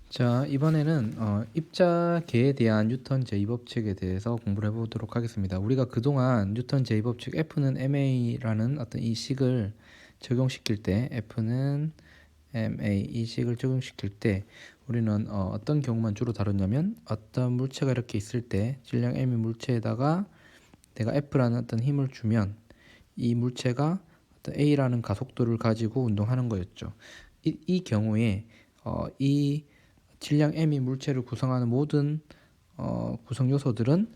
자, 이번에는 입자계에 대한 뉴턴 제2법칙에 대해서 공부를 해보도록 하겠습니다. 우리가 그동안 뉴턴 제2법칙 F는 ma라는 어떤 이 식을 적용시킬 때 F는 ma 이 식을 적용시킬 때 우리는 어떤 경우만 주로 다뤘냐면 어떤 물체가 이렇게 있을 때 질량 m의 물체에다가 내가 F라는 어떤 힘을 주면 이 물체가 어떤 a라는 가속도를 가지고 운동하는 거였죠. 이 경우에 이 질량 m이 물체를 구성하는 모든 구성 요소들은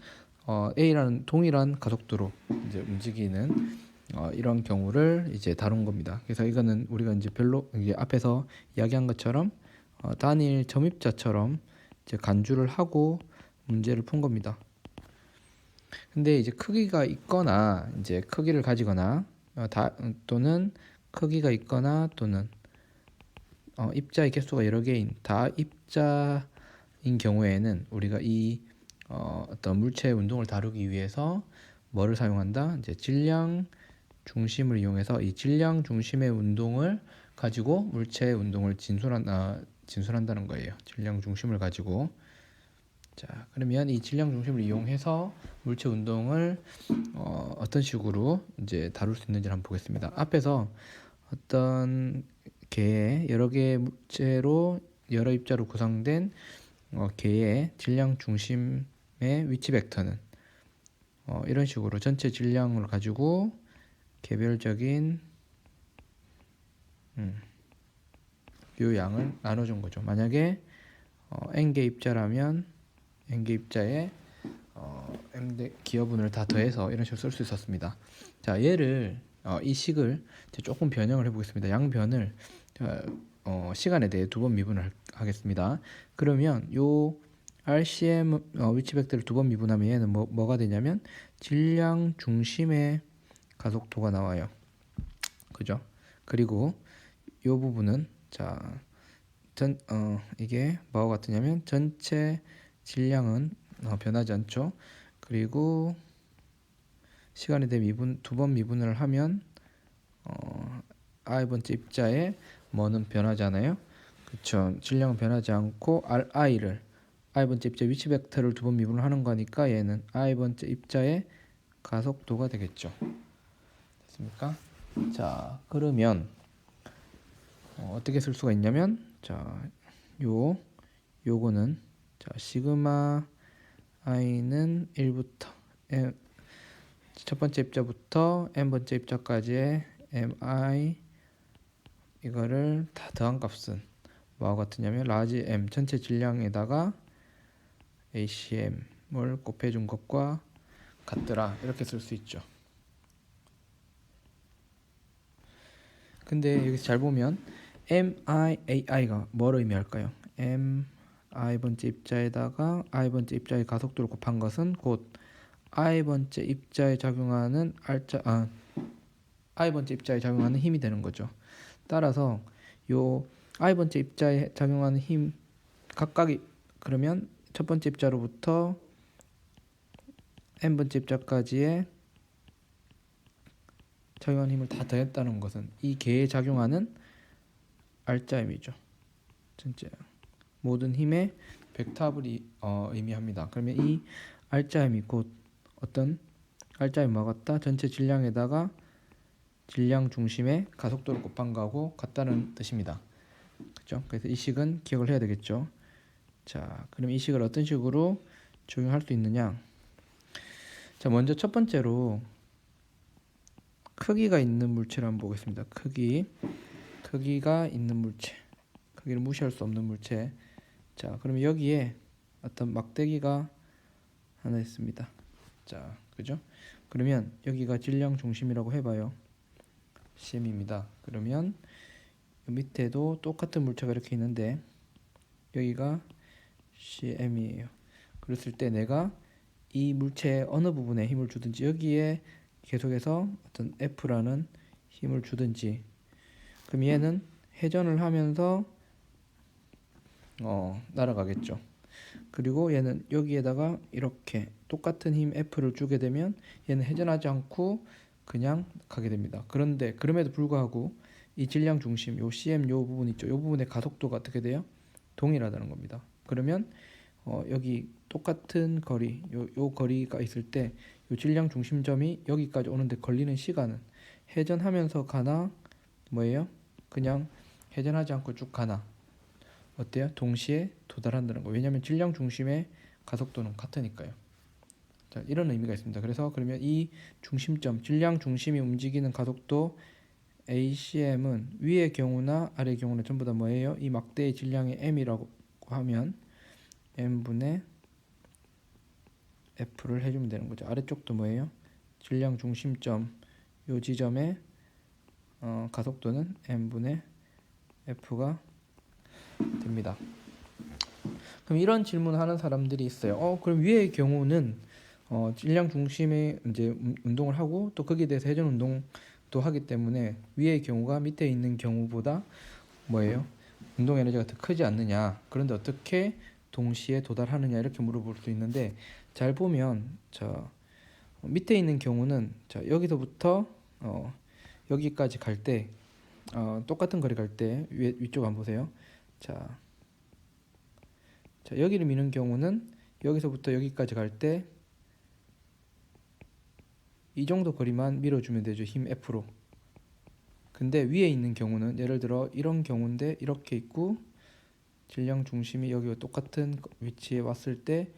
a라는 동일한 가속도로 이제 움직이는 이런 경우를 이제 다룬 겁니다. 그래서 이거는 우리가 이제 이제 앞에서 이야기한 것처럼 단일 점입자처럼 이제 간주를 하고 문제를 푼 겁니다. 근데 이제 크기가 있거나 이제 크기를 가지거나 또는 크기가 있거나 또는 입자의 개수가 여러 개인 다입자인 경우에는 우리가 이 어떤 물체의 운동을 다루기 위해서 뭐를 사용한다? 이제 질량 중심을 이용해서 이 질량 중심의 운동을 가지고 물체의 운동을 진술한다는 거예요. 질량 중심을 가지고. 자, 그러면 이 질량 중심을 이용해서 물체 운동을 어떤 식으로 이제 다룰 수 있는지를 한번 보겠습니다. 앞에서 어떤 개의 여러 개의 물체로 여러 입자로 구성된 개의 질량 중심의 위치 벡터는 이런 식으로 전체 질량을 가지고 개별적인 요양을 나눠준 거죠. 만약에 n개 입자라면 n개 입자에 m대 기여분을 다 더해서 이런 식으로 쓸 수 있었습니다. 자, 얘를 이 식을 조금 변형을 해보겠습니다. 양변을 시간에 대해 두 번 미분을 하겠습니다. 그러면 요 RCM 위치 벡터를 두 번 미분하면 얘는 뭐가 되냐면 질량 중심의 가속도가 나와요. 그죠? 그리고 요 부분은 이게 뭐와 같으냐면 전체 질량은 변하지 않죠. 그리고 시간에 대해 두 번 미분을 하면 i번째 입자에 뭐는 변하잖아요. 그쵸. 질량은 변하지 않고 i번째 입자 위치 벡터를 두 번 미분을 하는 거니까 얘는 i번째 입자의 가속도가 되겠죠. 됐습니까? 자, 그러면 어떻게 쓸 수가 있냐면 요거는 시그마 i는 1부터 첫 번째 입자부터 n번째 입자까지의 mi 이거를 다 더한 값은 뭐와 같으냐면 라지 m 전체 질량에다가 acm을 곱해준 것과 같더라, 이렇게 쓸 수 있죠. 근데 여기서 잘 보면 miai가 뭘 의미할까요? mi번째 입자에다가 i번째 입자의 가속도를 곱한 것은 곧 i번째 입자에 작용하는 i번째 입자에 작용하는 힘이 되는 거죠. 따라서 요 i번째 입자에 작용하는 힘 각각이, 그러면 첫 번째 입자로부터 n번째 입자까지의 작용하는 힘을 다 더했다는 것은 이 개에 작용하는 R자임이죠. 전체 모든 힘의 벡터합을 의미합니다. 그러면 이 R자임이 곧 어떤 R자임과 같다? 전체 질량에다가 질량 중심의 가속도를 곱한 거하고 같다는 뜻입니다. 그렇죠? 그래서 이 식은 기억을 해야 되겠죠. 자, 그럼 이 식을 어떤 식으로 적용할 수 있느냐? 자, 먼저 첫 번째로 크기가 있는 물체를 한번 보겠습니다. 크기가 있는 물체, 크기를 무시할 수 없는 물체. 자, 그러면 여기에 어떤 막대기가 하나 있습니다. 자, 그죠? 그러면 여기가 질량 중심이라고 해봐요. CM입니다. 그러면 밑에도 똑같은 물체가 이렇게 있는데 여기가 CM이에요. 그랬을 때 내가 이 물체의 어느 부분에 힘을 주든지 여기에 계속해서 어떤 F라는 힘을 주든지, 그럼 얘는 회전을 하면서 날아가겠죠. 그리고 얘는 여기에다가 이렇게 똑같은 힘 F를 주게 되면 얘는 회전하지 않고 그냥 가게 됩니다. 그런데 그럼에도 불구하고 이 질량 중심 요 CM 요 부분 있죠. 요 부분의 가속도가 어떻게 돼요? 동일하다는 겁니다. 그러면 여기 똑같은 거리, 요 거리가 있을 때 요 질량 중심점이 여기까지 오는데 걸리는 시간은 회전하면서 가나 뭐예요? 그냥 회전하지 않고 쭉 가나 어때요? 동시에 도달한다는 거. 왜냐하면 질량 중심의 가속도는 같으니까요. 자, 이런 의미가 있습니다. 그래서 그러면 이 중심점, 질량 중심이 움직이는 가속도 ACM은 위의 경우나 아래의 경우는 전부 다 뭐예요? 이 막대의 질량의 m이라고 하면 m분의 f를 해주면 되는 거죠. 아래쪽도 뭐예요? 질량 중심점 요 지점의 가속도는 m분의 f가 됩니다. 그럼 이런 질문을 하는 사람들이 있어요. 그럼 위의 경우는 질량 중심의 이제 운동을 하고 또 거기에 대해서 회전 운동도 하기 때문에 위의 경우가 밑에 있는 경우보다 뭐예요? 운동 에너지가 더 크지 않느냐? 그런데 어떻게 동시에 도달하느냐 이렇게 물어볼 수 있는데 잘 보면 자 밑에 있는 경우는 자 여기서부터 여기까지 갈 때 똑같은 거리 갈 때 위쪽 한번 보세요. 자 여기를 미는 경우는 여기서부터 여기까지 갈 때 이 정도 거리만 밀어주면 되죠. 힘 F로. 근데 위에 있는 경우는 예를 들어 이런 경우인데 이렇게 있고 질량 중심이 여기와 똑같은 위치에 왔을 때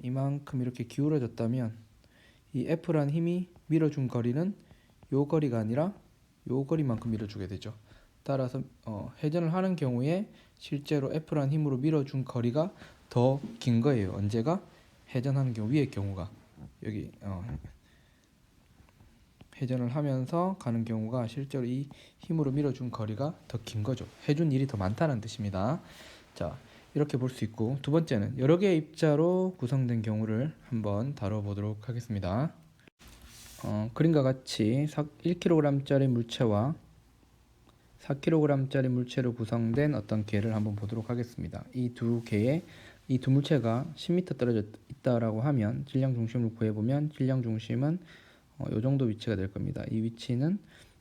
이만큼 이렇게 기울어졌다면 이 F라는 힘이 밀어준 거리는 요 거리가 아니라 요 거리만큼 밀어주게 되죠. 따라서 회전을 하는 경우에 실제로 F라는 힘으로 밀어준 거리가 더 긴 거예요. 언제가? 회전하는 경우 위의 경우가 여기 회전을 하면서 가는 경우가 실제로 이 힘으로 밀어준 거리가 더 긴 거죠. 해준 일이 더 많다는 뜻입니다. 자, 이렇게 볼 수 있고 두 번째는 여러 개의 입자로 구성된 경우를 한번 다뤄보도록 하겠습니다. 그림과 같이 1kg짜리 물체와 4kg짜리 물체로 구성된 어떤 개를 한번 보도록 하겠습니다. 이 두 물체가 10m 떨어져 있다라고 하면 질량 중심을 구해보면 질량 중심은 요 정도 위치가 될 겁니다. 이 위치는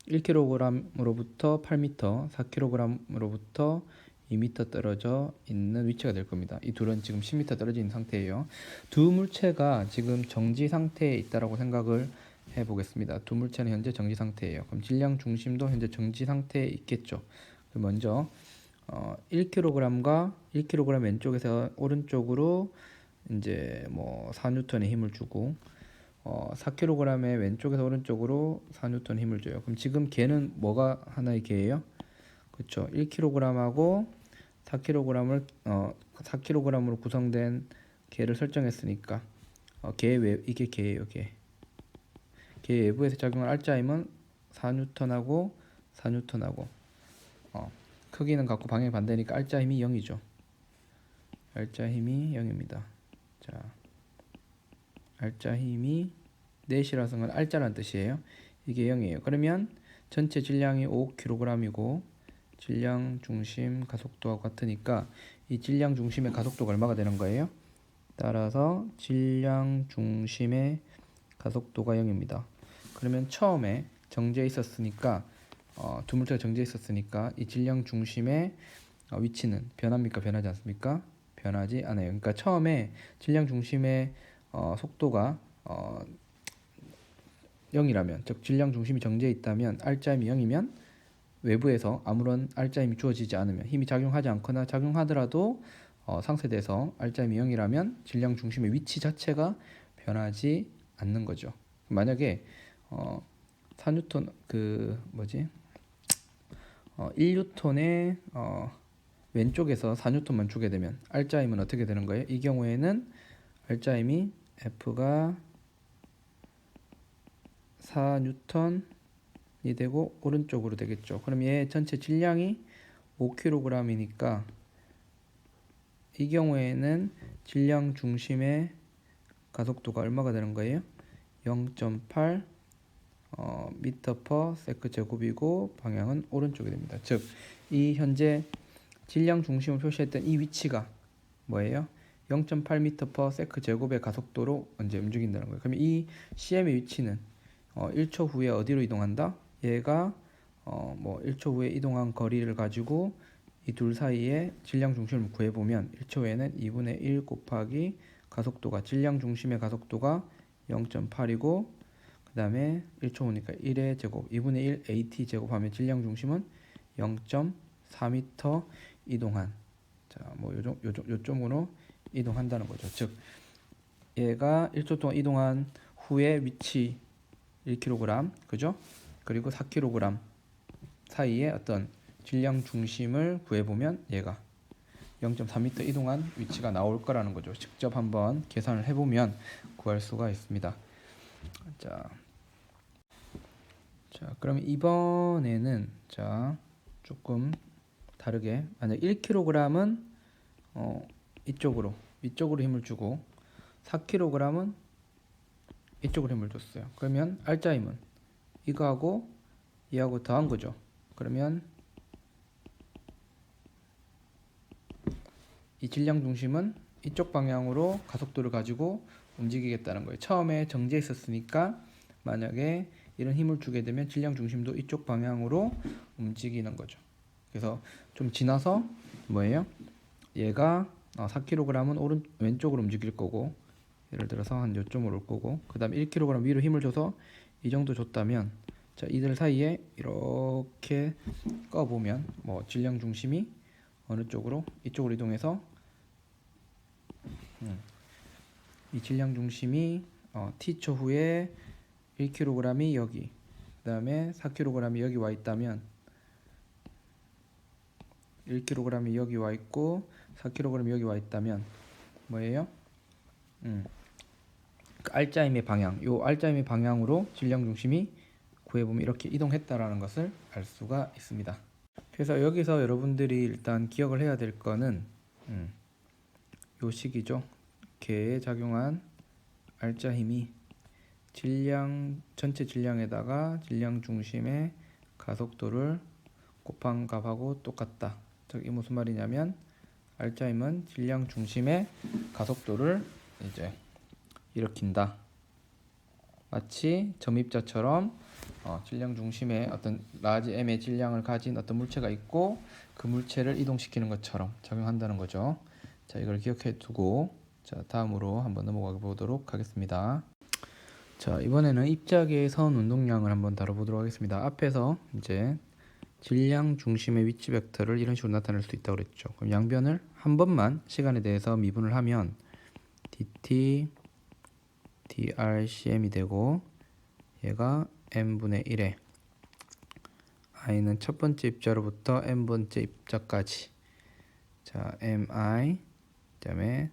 1kg으로부터 8m, 4kg으로부터 2m 떨어져 있는 위치가 될 겁니다. 이 둘은 지금 10m 떨어져 있는 상태예요. 두 물체가 지금 정지 상태에 있다라고 생각을 해보겠습니다. 두 물체는 현재 정지 상태예요. 그럼 질량 중심도 현재 정지 상태에 있겠죠. 그럼 먼저 1kg과 1kg 왼쪽에서 오른쪽으로 이제 뭐 4N의 힘을 주고 4kg의 왼쪽에서 오른쪽으로 4N 힘을 줘요. 그럼 지금 걔는 뭐가 하나의 개예요? 그렇죠. 1kg하고 4kg으로 구성된 개를 설정했으니까 이게 개예요. 개 외부에서 작용할 알자 힘은 4N하고 4N하고 크기는 같고 방향이 반대니까 알자 힘이 0이죠. 알자 힘이 0입니다. 자, 알자 힘이 넷이라서 건 알자라는 뜻이에요. 이게 0이에요. 그러면 전체 질량이 5kg이고 질량 중심 가속도와 같으니까 이 질량 중심의 가속도가 얼마가 되는 거예요? 따라서 질량 중심의 가속도가 0입니다. 그러면 처음에 정지해 있었으니까 두 물체가 정지해 있었으니까 이 질량 중심의 위치는 변합니까? 변하지 않습니까? 변하지 않아요. 그러니까 처음에 질량 중심의 속도가 0이라면 즉 질량 중심이 정지해 있다면 알자힘이 0이면 외부에서 아무런 알자힘이 주어지지 않으면 힘이 작용하지 않거나 작용하더라도 상쇄돼서 알자힘이 0이라면 질량 중심의 위치 자체가 변하지 않는 거죠. 만약에 4N 1N의 왼쪽에서 4N만 주게 되면 알자힘은 어떻게 되는 거예요? 이 경우에는 알자힘이 F가 4N이 되고 오른쪽으로 되겠죠. 그럼 얘 전체 질량이 5kg이니까 이 경우에는 질량 중심의 가속도가 얼마가 되는 거예요? 0.8 m/s 제곱이고 방향은 오른쪽이 됩니다. 즉, 이 현재 질량 중심을 표시했던 이 위치가 뭐예요? 0.8 m/s 제곱의 가속도로 언제 움직인다는 거예요. 그러면 이 CM의 위치는 1초 후에 어디로 이동한다? 얘가 1초 후에 이동한 거리를 가지고 이 둘 사이에 질량 중심을 구해보면 1초에는 2분의 1 곱하기 가속도가 질량 중심의 가속도가 0.8이고 그 다음에 1초 오니까 1의 제곱 2분의 1 AT 제곱하면 질량 중심은 0.4m 이동한 뭐 요점으로 이동한다는 거죠. 즉 얘가 1초 동안 이동한 후에 위치 1kg 그죠? 그리고 4kg 사이에 어떤 질량 중심을 구해보면 얘가 0.4m 이동한 위치가 나올 거라는 거죠. 직접 한번 계산을 해보면 구할 수가 있습니다. 자 그럼 이번에는 조금 다르게 만약 1kg은 이쪽으로 위쪽으로 힘을 주고 4kg은 이쪽으로 힘을 줬어요. 그러면 알짜 힘은 이거하고 얘하고 더한 거죠. 그러면 이 질량 중심은 이쪽 방향으로 가속도를 가지고 움직이겠다는 거예요. 처음에 정지해 있었으니까 만약에 이런 힘을 주게 되면 질량 중심도 이쪽 방향으로 움직이는 거죠. 그래서 좀 지나서 뭐예요? 얘가 4kg은 왼쪽으로 움직일 거고 예를 들어서 한 요점으로 올 거고 그 다음에 1kg 위로 힘을 줘서 이 정도 줬다면 자 이들 사이에 이렇게 꺼보면 뭐 질량 중심이 어느 쪽으로 이쪽으로 이동해서 이 질량 중심이 t초 후에 1kg이 여기 그 다음에 4kg이 여기 와 있다면 1kg이 여기 와 있고 4kg이 여기 와 있다면 뭐예요? 그 알짜임의 방향, 요 알짜임의 방향으로 질량 중심이 구해보면 이렇게 이동했다라는 것을 알 수가 있습니다. 그래서 여기서 여러분들이 일단 기억을 해야 될 거는 요 식이죠. 개에 작용한 알짜 힘이 전체 질량에다가 질량 중심의 가속도를 곱한 값하고 똑같다. 즉 이 무슨 말이냐면 알짜 힘은 질량 중심의 가속도를 이제 일으킨다. 마치 점입자처럼 질량 중심에 어떤 라지 m의 질량을 가진 어떤 물체가 있고 그 물체를 이동시키는 것처럼 작용한다는 거죠. 자, 이걸 기억해 두고 자, 다음으로 한번 넘어가 보도록 하겠습니다. 자, 이번에는 입자계의 선 운동량을 한번 다뤄보도록 하겠습니다. 앞에서 이제 질량 중심의 위치 벡터를 이런 식으로 나타낼 수 있다고 그랬죠. 그럼 양변을 한 번만 시간에 대해서 미분을 하면 dt drcm이 되고 얘가 n분의 1에 i는 첫 번째 입자로부터 n번째 입자까지 자 mi 그다음에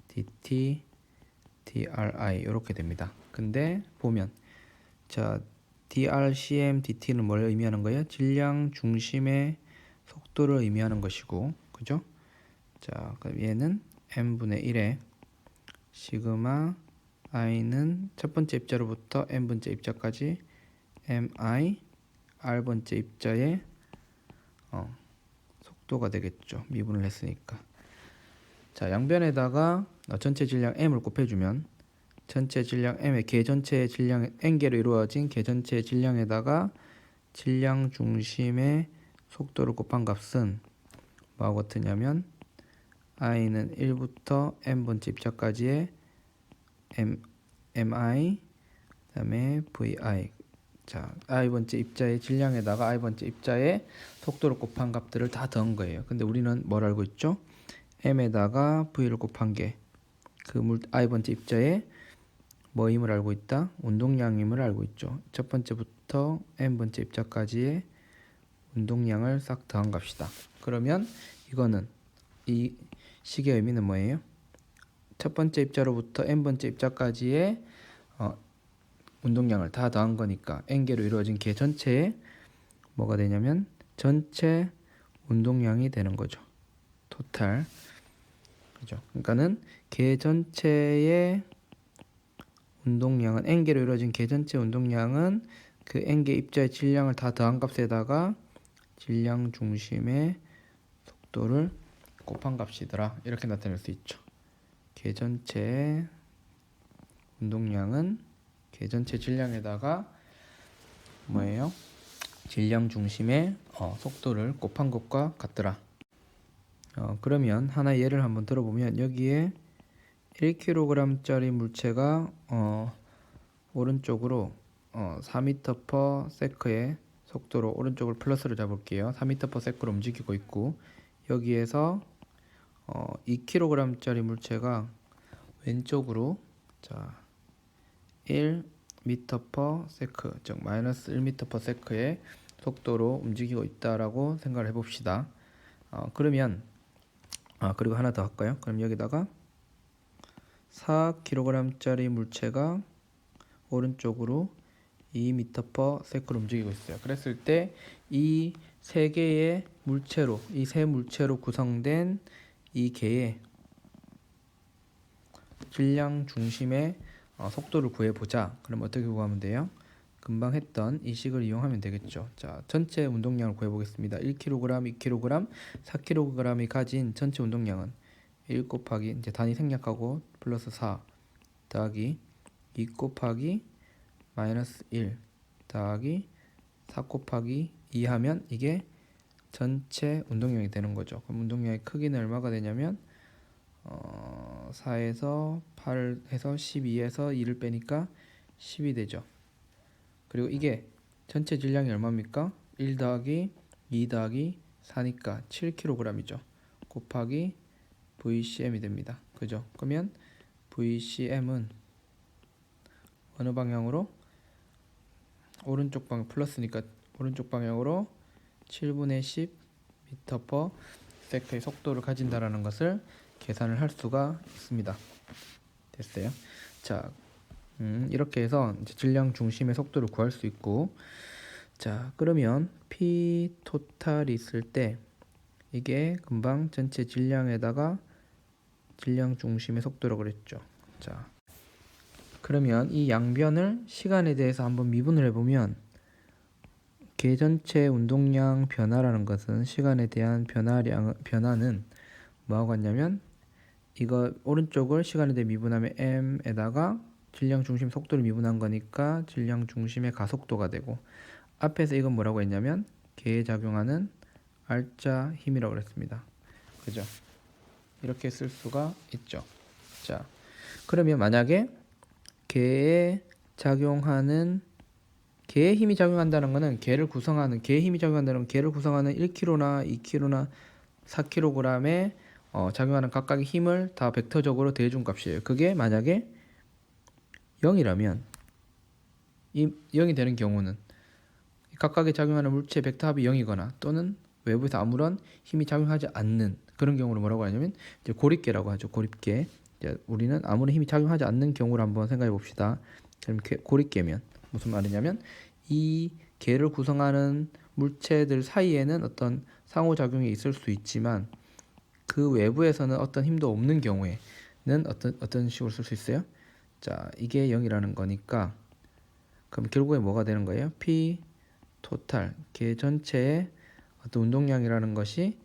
dt dri 이렇게 됩니다. 근데 보면 자 drcm dt는 뭘 의미하는 거예요? 질량 중심의 속도를 의미하는 것이고 그죠? 자 그럼 얘는 n분의 1에 시그마 i는 첫 번째 입자로부터 n번째 입자까지 mi r번째 입자의 속도가 되겠죠. 미분을 했으니까. 자 양변에다가 전체 질량 m을 곱해주면 전체 질량 m의 개 전체의 질량 n개로 이루어진 개 전체의 질량에다가 질량 중심의 속도를 곱한 값은 뭐하고 같으냐면 i는 1부터 n번째 입자까지의 mi 그 다음에 vi 자 i번째 입자의 질량에다가 i번째 입자의 속도를 곱한 값들을 다 더한 거예요. 근데 우리는 뭘 알고 있죠? m에다가 v를 곱한 게 그 i번째 입자의 뭐임을 알고 있다? 운동량임을 알고 있죠. 첫 번째부터 n번째 입자까지의 운동량을 싹 더한 값이다. 그러면 이거는 이 식의 의미는 뭐예요? 첫 번째 입자로부터 n번째 입자까지의 운동량을 다 더한 거니까 n개로 이루어진 개 전체에 뭐가 되냐면 전체 운동량이 되는 거죠. 토탈. 그죠? 그러니까는 개 전체의 운동량은 n개로 이루어진 개 전체 운동량은 그 n개 입자의 질량을 다 더한 값에다가 질량 중심의 속도를 곱한 값이더라. 이렇게 나타낼 수 있죠. 개 전체 운동량은 개 전체 질량에다가 뭐예요? 질량 중심의 속도를 곱한 것과 같더라. 그러면 하나 예를 한번 들어보면 여기에 1kg짜리 물체가 오른쪽으로 4m/s의 속도로 오른쪽으로 플러스를 잡을게요. 4m/s로 움직이고 있고 여기에서 2kg짜리 물체가 왼쪽으로 자 1m/s 즉 마이너스 1m/s의 속도로 움직이고 있다라고 생각을 해봅시다. 그러면 그리고 하나 더 할까요? 그럼 여기다가 4kg짜리 물체가 오른쪽으로 2m/s로 움직이고 있어요. 그랬을 때 이 세 개의 물체로 이 세 물체로 구성된 이 개의 질량 중심의 속도를 구해보자. 그럼 어떻게 구하면 돼요? 금방 했던 이 식을 이용하면 되겠죠. 자, 전체 운동량을 구해보겠습니다. 1kg, 2kg, 4kg이 가진 전체 운동량은 1 곱하기 이제 단위 생략하고 플러스 4 더하기 2 곱하기 마이너스 1 더하기 4 곱하기 2 하면 이게 전체 운동량이 되는 거죠. 그럼 운동량의 크기는 얼마가 되냐면 4에서 8에서 12에서 2를 빼니까 10이 되죠. 그리고 이게 전체 질량이 얼마입니까? 1 더하기 2 더하기 4니까 7kg이죠. 곱하기 VCM이 됩니다. 그죠? 그러면 VCM은 어느 방향으로? 오른쪽 방향 플러스니까 오른쪽 방향으로 7분의 10 m/s의 속도를 가진다라는 것을 계산을 할 수가 있습니다. 됐어요? 자, 이렇게 해서 이제 질량 중심의 속도를 구할 수 있고, 자, 그러면 P 토탈이 있을 때 이게 금방 전체 질량에다가 질량 중심의 속도라고 그랬죠. 자, 그러면 이 양변을 시간에 대해서 한번 미분을 해보면 개 전체 운동량 변화라는 것은 시간에 대한 변화는 뭐하고 같냐면 이거 오른쪽을 시간에 대해 미분하면 m에다가 질량 중심 속도를 미분한 거니까 질량 중심의 가속도가 되고 앞에서 이건 뭐라고 했냐면 개에 작용하는 R자 힘이라고 그랬습니다. 그죠? 이렇게 쓸 수가 있죠. 자, 그러면 만약에 개에 작용하는 개의 힘이 작용한다는 것은 개의 힘이 작용한다는 건 개를 구성하는 1kg나 2kg나 4kg에 작용하는 각각의 힘을 다 벡터적으로 대해준 값이에요. 그게 만약에 0이라면 이 0이 되는 경우는 각각에 작용하는 물체의 벡터 합이 0이거나 또는 외부에서 아무런 힘이 작용하지 않는 그런 경우를 뭐라고 하냐면 이제 고립계라고 하죠. 고립계. 이제 우리는 아무런 힘이 작용하지 않는 경우를 한번 생각해 봅시다. 그럼 고립계면 무슨 말이냐면 이 계를 구성하는 물체들 사이에는 어떤 상호작용이 있을 수 있지만 그 외부에서는 어떤 힘도 없는 경우에는 어떤 식으로 쓸 수 있어요? 자, 이게 0이라는 거니까 그럼 결국에 뭐가 되는 거예요? P 토탈 개 전체의 어떤 운동량이라는 것이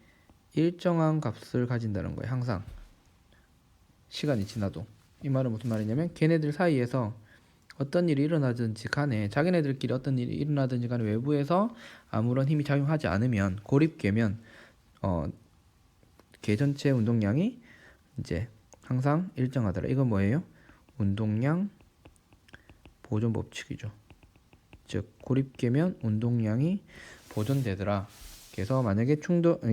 일정한 값을 가진다는 거예요. 항상 시간이 지나도. 이 말은 무슨 말이냐면 걔네들 사이에서 어떤 일이 일어나든지 간에 자기네들끼리 어떤 일이 일어나든지 간에 외부에서 아무런 힘이 작용하지 않으면 고립계면 개 전체 운동량이 이제 항상 일정하더라. 이건 뭐예요? 운동량 보존 법칙이죠. 즉 고립계면 운동량이 보존되더라. 그래서 만약에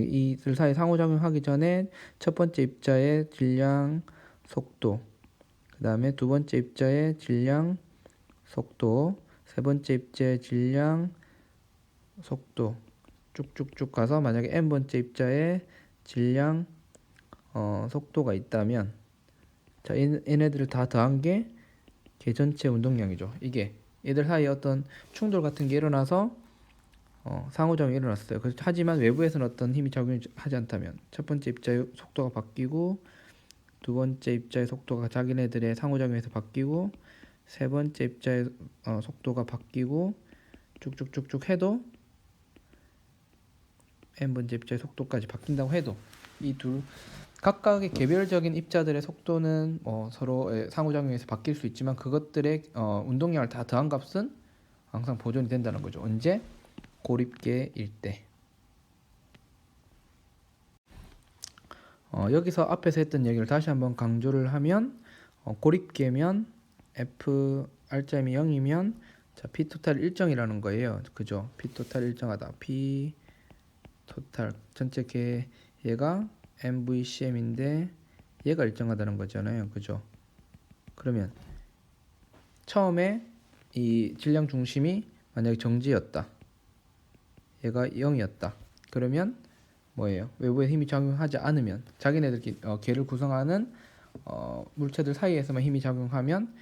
이들 사이 상호작용하기 전에 첫 번째 입자의 질량 속도, 그 다음에 두 번째 입자의 질량 속도, 세 번째 입자의 질량 속도 쭉쭉쭉 가서 만약에 n 번째 입자의 질량 속도가 있다면 자 얘네들을 다 더한 게 개 전체 운동량이죠. 이게 얘들 사이에 어떤 충돌 같은 게 일어나서 상호작용이 일어났어요. 하지만 외부에서는 어떤 힘이 작용하지 않다면 첫 번째 입자의 속도가 바뀌고 두 번째 입자의 속도가 자기네들의 상호작용에서 바뀌고 세 번째 입자의 속도가 바뀌고 쭉쭉쭉쭉 해도 n번째 입자의 속도까지 바뀐다고 해도 이 둘 각각의 개별적인 입자들의 속도는 서로의 상호작용에서 바뀔 수 있지만 그것들의 운동량을 다 더한 값은 항상 보존이 된다는 거죠. 언제? 고립계일 때. 여기서 앞에서 했던 얘기를 다시 한번 강조를 하면 고립계면 F R점이 0이면 자, P 토탈 일정이라는 거예요. 그죠? P 토탈 일정하다. P 토탈 전체 계 얘가 MVCM인데 얘가 일정하다는 거잖아요. 그죠? 그러면 처음에 이 질량 중심이 만약에 정지였다. 얘가 0이었다. 그러면 뭐예요? 외부의 힘이 작용하지 않으면 자기네들끼리 계를 구성하는 물체들 사이에서만 힘이 작용하면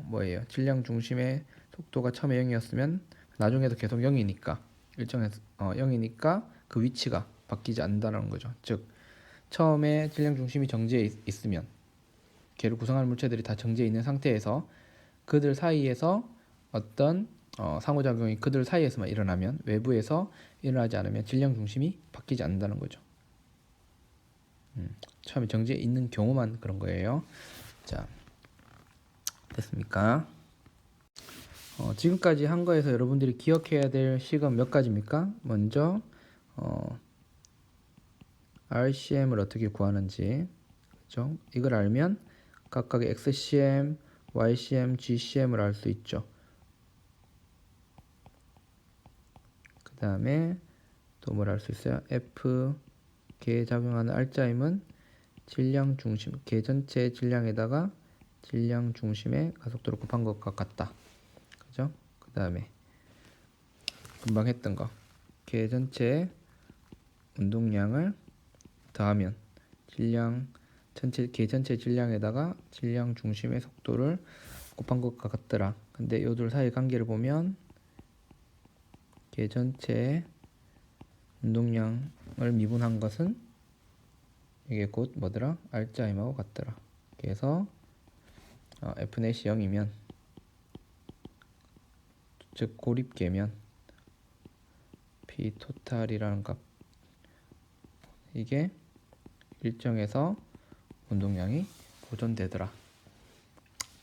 뭐예요? 질량 중심의 속도가 처음에 0이었으면 나중에도 계속 0이니까 일정해서 0이니까 그 위치가 바뀌지 않는다는 거죠. 즉 처음에 질량 중심이 정지해 있으면 계를 구성하는 물체들이 다 정지해 있는 상태에서 그들 사이에서 어떤 상호작용이 그들 사이에서만 일어나면 외부에서 일어나지 않으면 질량 중심이 바뀌지 않는다는 거죠. 처음에 정지해 있는 경우만 그런 거예요. 자, 됐습니까? 지금까지 한 거에서 여러분들이 기억해야 될 식은 몇 가지입니까? 먼저 RCM을 어떻게 구하는지, 그렇죠? 이걸 알면 각각의 XCM, YCM, GCM을 알 수 있죠. 그 다음에 또 뭘 알 수 있어요? F 계에 작용하는 R자임은 질량 중심, 계 전체의 질량에다가 질량 중심의 가속도를 곱한 것과 같다. 그죠? 그 다음에 금방 했던 거, 계 전체의 운동량을 더하면 질량 전체 계 전체 질량에다가 질량 중심의 속도를 곱한 것과 같더라. 근데 요 둘 사이 관계를 보면 계 전체의 운동량을 미분한 것은 이게 곧 뭐더라? R자임하고 같더라. 그래서 F 넷이 0이면 즉 고립계면 P 토탈이라는 값 이게 일정에서 운동량이 보존되더라.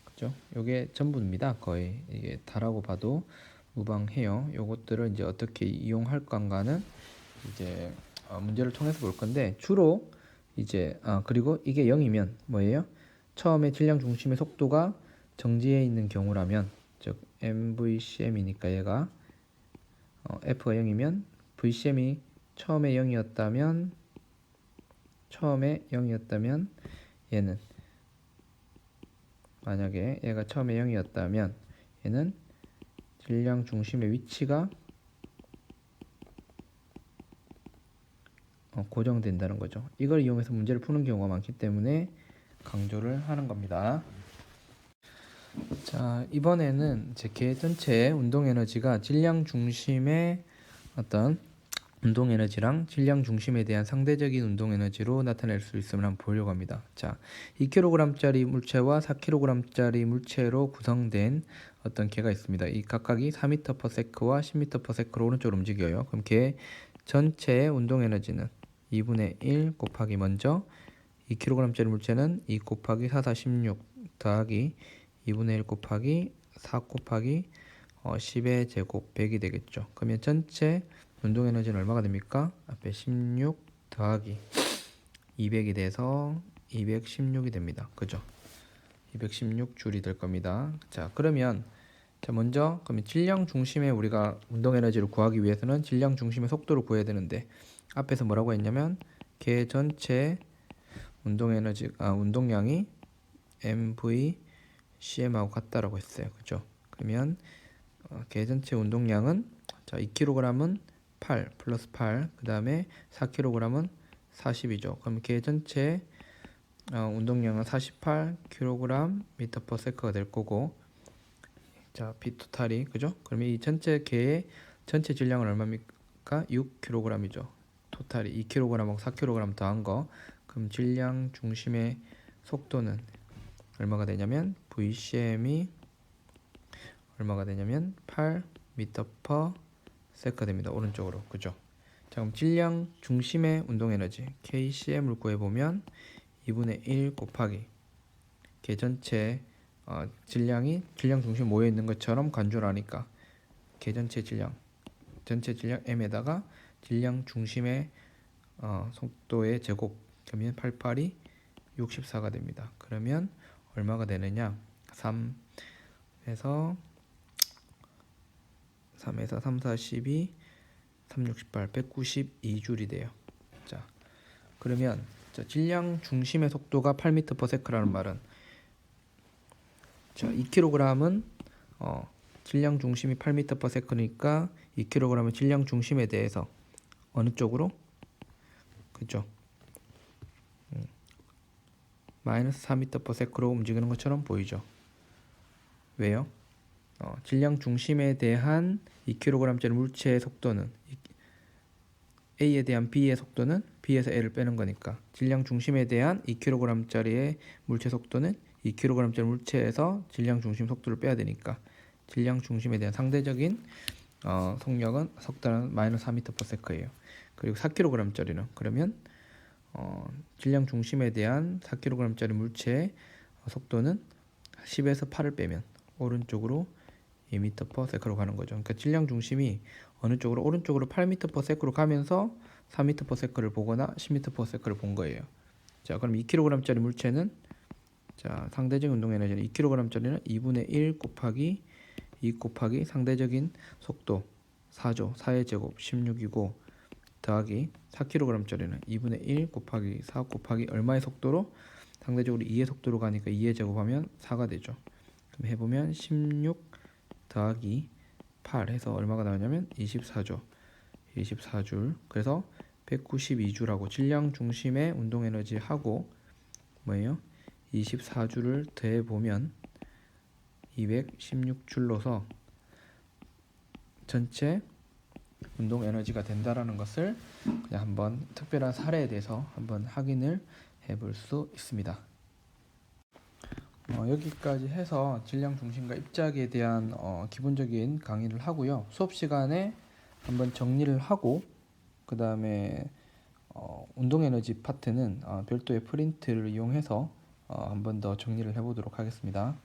그죠? 요게 전부입니다. 거의 이게 다라고 봐도 무방해요. 요것들을 이제 어떻게 이용할 건가는 이제 문제를 통해서 볼 건데 주로 이제 그리고 이게 0이면 뭐예요? 처음에 질량 중심의 속도가 정지해 있는 경우라면 즉 MVCM이니까 얘가 F가 0이면 VCM이 처음에 0이었다면 얘는 만약에 얘가 처음에 0이었다면 얘는 질량 중심의 위치가 고정된다는 거죠. 이걸 이용해서 문제를 푸는 경우가 많기 때문에 강조를 하는 겁니다. 자, 이번에는 계 전체의 운동 에너지가 질량 중심의 어떤 운동 에너지랑 질량 중심에 대한 상대적인 운동 에너지로 나타낼 수 있음을 한번 보려고 합니다. 자, 2kg짜리 물체와 4kg짜리 물체로 구성된 어떤 개가 있습니다. 이 각각이 4m/s와 10m/s로 오른쪽으로 움직여요. 그럼 개 전체의 운동 에너지는 2분의 1 곱하기 먼저 2kg짜리 물체는 2 곱하기 4, 4, 16 더하기 2분의 1 곱하기 4 곱하기 10의 제곱 100이 되겠죠. 그러면 전체 운동 에너지는 얼마가 됩니까? 앞에 16 더하기 200이 돼서 216이 됩니다. 그죠? 216줄이 될 겁니다. 자, 그러면 먼저 그러면 질량 중심의 우리가 운동 에너지를 구하기 위해서는 질량 중심의 속도를 구해야 되는데 앞에서 뭐라고 했냐면 개 전체 운동 에너지 운동량이 MVCM하고 같다라고 했어요. 그죠? 그러면 개 전체 운동량은 자, 2kg은 8 플러스 8, 그 다음에 4kg은 40이죠. 그럼 개 전체 운동량은 48kg m/s가 될 거고, 자, B 토탈이 그죠? 그러면 이 전체 개의 전체 질량은 얼마입니까? 6kg이죠. 토탈이 2kg하고 4kg 더한 거. 그럼 질량 중심의 속도는 얼마가 되냐면 VCM이 얼마가 되냐면 8m/s가 됩니다. 오른쪽으로. 그죠? 자, 그럼 질량 중심의 운동 에너지 KCM을 구해보면 2분의 1 곱하기 개 전체 질량 중심에 모여 있는 것처럼 간주를 하니까 개 전체 질량 M에다가 질량 중심의 속도의 제곱 그러면 88이 64가 됩니다. 그러면 얼마가 되느냐? 3에서 3, 4, 12, 3, 68, 192줄이 돼요. 자, 그러면 질량 중심의 속도가 8m/s라는 말은, 자, 2kg은 질량 중심이 8m/s니까 2kg은 질량 중심에 대해서 어느 쪽으로? 그죠? 마이너스 4m/s로 움직이는 것처럼 보이죠? 왜요? 질량 중심에 대한 2kg짜리 물체의 속도는 A에 대한 B의 속도는 B에서 A를 빼는 거니까, 질량 중심에 대한 2kg짜리의 물체 속도는 2kg짜리 물체에서 질량 중심 속도를 빼야 되니까 질량 중심에 대한 상대적인 속도는 마이너스 4m/s예요. 그리고 4kg짜리는 그러면 질량 중심에 대한 4kg짜리 물체의 속도는 10에서 8을 빼면 오른쪽으로 2m/s로 가는 거죠. 그러니까 질량 중심이 어느 쪽으로? 오른쪽으로 8m/s로 가면서 4m/s를 보거나 10m/s를 본 거예요. 자, 그럼 2kg짜리 물체는, 자, 상대적인 운동 에너지는 2kg짜리는 2분의 1 곱하기 2 곱하기 상대적인 속도 4죠. 4의 제곱 16이고 더하기 4kg짜리는 2분의 1 곱하기 4 곱하기 얼마의 속도로? 상대적으로 2의 속도로 가니까 2의 제곱하면 4가 되죠. 그럼 해보면 16 더하기 8 해서 얼마가 나오냐면 24죠. 24줄. 그래서 192줄하고 질량 중심의 운동 에너지 하고 뭐예요? 24줄을 더해보면 216줄로서 전체 운동 에너지가 된다라는 것을 그냥 한번 특별한 사례에 대해서 한번 확인을 해볼 수 있습니다. 여기까지 해서 질량 중심과 입자기에 대한 기본적인 강의를 하고요. 수업 시간에 한번 정리를 하고 그 다음에 운동 에너지 파트는 별도의 프린트를 이용해서 한번 더 정리를 해보도록 하겠습니다.